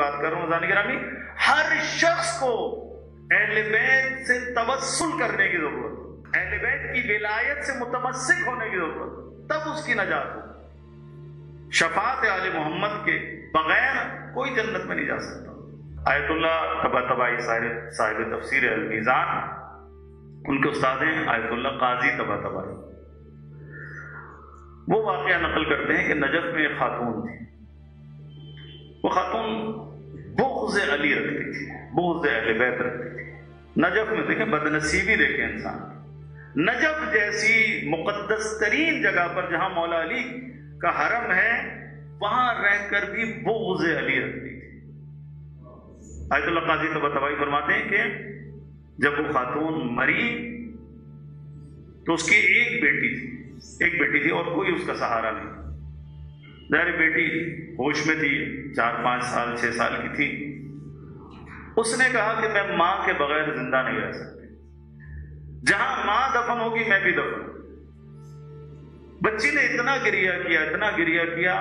بات کر رہا ہوں عزیزان گرامی، ہر شخص کو اہل بیت سے توسل کرنے کی ضرورت ہے، اہل بیت کی ولایت سے متمسک ہونے کی ضرورت ہے، تب اس کی نجات ہو۔ شفاعت آل محمد کے بغیر کوئی جنت میں نہیں جا سکتا۔ آیت اللہ طباطبائی صاحب تفسیر المیزان، ان کے استاد ہیں آیت اللہ قاضی طباطبائی، وہ واقعہ نقل کرتے ہیں کہ نجف میں ایک خاتون تھی، وہ خاتون بغض علی رکھتی تھی، بغض اہل بیت رکھتی تھی۔ نجف میں دیکھیں بدنصیبی، دیکھیں انسان، نجف جیسی مقدس ترین جگہ پر جہاں مولا علی کا حرم ہے، وہاں رہ کر بھی بغض علی رکھتی تھی۔ آیت اللہ قاضی طباطبائی فرماتے ہیں کہ جب وہ خاتون مری تو اس کی ایک بیٹی تھی اور کوئی اس کا سہارا نہیں۔ ظاہر بیٹی ہوش میں تھی، 4-5 سال 6 سال کی تھی۔ اس نے کہا کہ میں ماں کے بغیر زندہ نہیں رہ سکتی، جہاں ماں دفن ہوگی میں بھی دفن ہوں۔ بچی نے اتنا گریہ کیا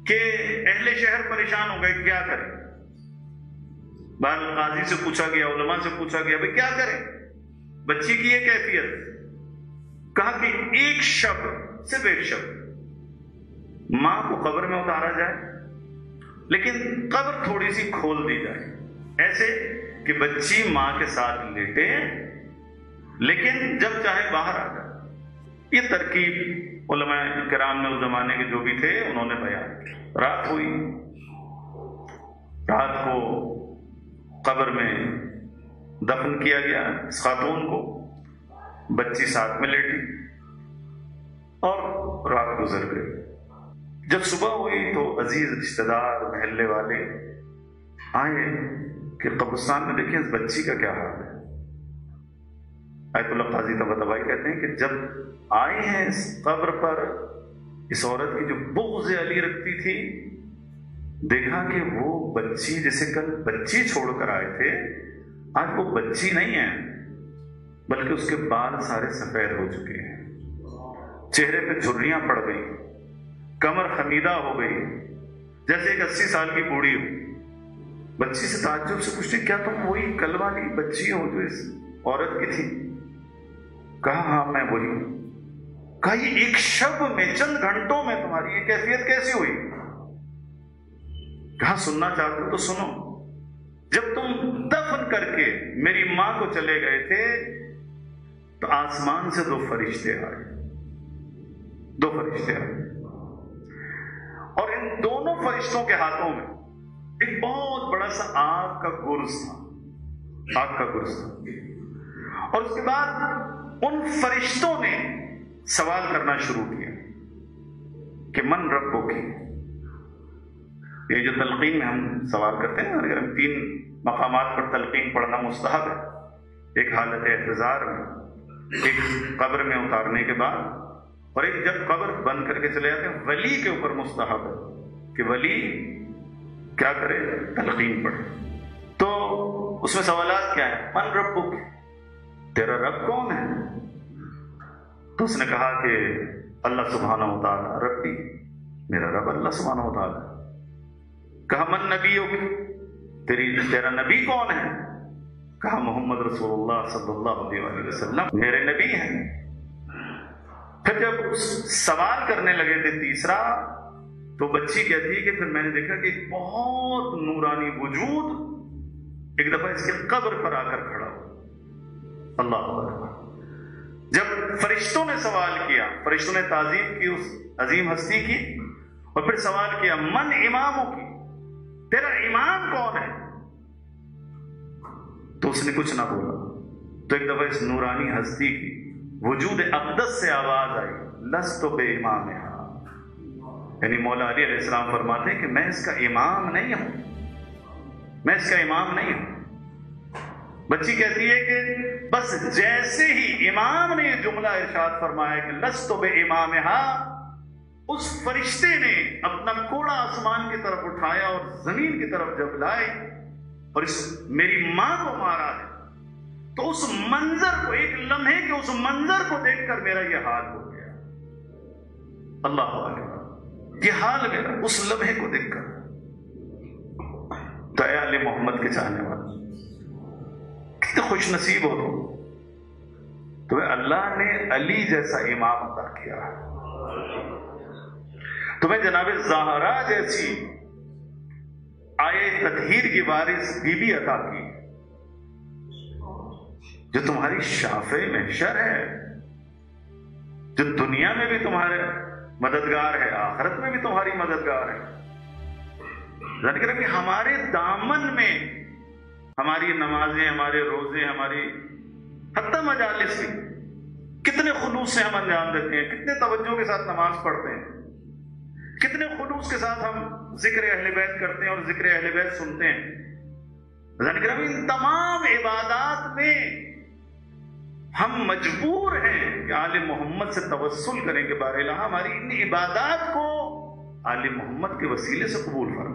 کہ اہل شہر پریشان ہو گئے، کیا کریں؟ بہرحال قاضی سے پوچھا گیا، علماء سے پوچھا گیا، بھئی کیا کریں؟ بچی کی یہ کیفیت، کہا کہ ایک شب، صرف ایک شب ماں کو قبر میں اتارا جائے، لیکن قبر تھوڑی سی کھول دی جائے، ایسے کہ بچی ماں کے ساتھ لیٹے لیکن جب چاہے باہر آ جائے۔ یہ ترکیب علماء کرام میں اس زمانے کے جو بھی تھے انہوں نے بیان کی۔ رات ہوئی، رات کو قبر میں دفن کیا گیا اس خاتون کو، بچی ساتھ میں لیٹی اور رات گزر گئی۔ جب صبح ہوئی تو عزیز رشتہ دار، محلے والے آئے کہ قبرستان میں دیکھیں اس بچی کا کیا حال ہے۔ آیت اللہ قاضی طباطبائی کہتے ہیں کہ جب آئے ہیں اس قبر پر اس عورت کی جو بغض علی رکھتی تھی، دیکھا کہ وہ بچی جسے کل بچی چھوڑ کر آئے تھے، آج وہ بچی نہیں ہے، بلکہ اس کے بال سارے سفید ہو چکے ہیں، چہرے پہ جھریاں پڑ گئی، کمر خمیدہ ہو گئی، جیسے ایک 80 سال کی بوڑھی ہو۔ بچی سے تعجب سے پوچھتے کیا تم وہی کل والی بچی ہو جو اس عورت کی تھی؟ کہا ہاں میں وہی ہوں۔ کہا یہ ایک شب میں، چند گھنٹوں میں تمہاری یہ کیفیت کیسی ہوئی؟ کہا سننا چاہتے ہو تو سنو، جب تم دفن کر کے میری ماں کو چلے گئے تھے تو آسمان سے 2 فرشتے آئے، 2 فرشتے آئے، اور ان دونوں فرشتوں کے ہاتھوں میں ایک بہت بڑا سا آگ کا گرز تھا، آگ کا گرز تھا۔ اور اس کے بعد ان فرشتوں نے سوال کرنا شروع کیا کہ من ربک۔ یہ جو تلقین میں ہم سوال کرتے ہیں، اگر ہم 3 مقامات پر تلقین پڑھنا مستحب ہے، ایک حالت احتضار میں، ایک قبر میں اتارنے کے بعد، اور ایک جب قبر بند کر کے چلے جاتے ہیں۔ ولی کے اوپر مستحب ہے کہ ولی کیا کرے؟ تلقین پڑھے۔ تو اس میں سوالات کیا ہیں؟ من ربک، تیرا رب کون ہے؟ تو اس نے کہا کہ اللہ سبحانہ و تعالیٰ ربی، میرا رب اللہ سبحانہ و تعالیٰ۔ کہا من نبیک، تیرا نبی کون ہے؟ کہا محمد رسول اللہ صلی اللہ علیہ وسلم میرے نبی ہیں۔ پھر جب سوال کرنے لگے تھے تیسرا، تو بچی کہتی ہے کہ پھر میں نے دیکھا کہ ایک بہت نورانی وجود ایک دفعہ اس کے قبر پر آ کر کھڑا ہوا۔ اللہ اکبر۔ جب فرشتوں نے سوال کیا، فرشتوں نے تعظیم کی اس عظیم ہستی کی، اور پھر سوال کیا من اماموں کی، تیرا امام کون ہے؟ تو اس نے کچھ نہ بولا۔ تو ایک دفعہ اس نورانی ہستی کی وجود اقدس سے آواز آئی لست بے امامہا، یعنی مولا علی علیہ السلام فرماتے ہیں کہ میں اس کا امام نہیں ہوں، میں اس کا امام نہیں ہوں۔ بچی کہتی ہے کہ بس جیسے ہی امام نے یہ جملہ ارشاد فرمایا کہ لست بے امامہا، اس فرشتے نے اپنا کوڑا آسمان کی طرف اٹھایا اور زمین کی طرف جب لائے اور اس میری ماں کو مارا ہے، تو اس منظر کو، ایک لمحے کے اس منظر کو دیکھ کر میرا یہ حال ہو گیا۔ اللہ اکبر، یہ حال میرا اس لمحے کو دیکھ کر۔ اے آل محمد کے چاہنے والے، کتنے خوش نصیب ہو تمہیں اللہ نے علی جیسا امام عطا کیا، تمہیں جناب زہرا جیسی آئے تطہیر کی وارث بی بی عطا کی، جو تمہاری شافع محشر ہے، جو دنیا میں بھی تمہارے مددگار ہے، آخرت میں بھی تمہاری مددگار ہے۔ ذکر ہے کہ ہمارے دامن میں ہماری نمازیں، ہمارے روزے، ہماری حتی مجالس بھی کتنے خلوص سے ہم انجام دیتے ہیں، کتنے توجہ کے ساتھ نماز پڑھتے ہیں، کتنے خلوص کے ساتھ ہم ذکر اہل بیت کرتے ہیں اور ذکر اہل بیت سنتے ہیں۔ ذکر ہے ان تمام عبادات میں ہم مجبور ہیں کہ آل محمد سے توسل کریں کہ بار الہ ہماری ان عبادات کو آل محمد کے وسیلے سے قبول فرما۔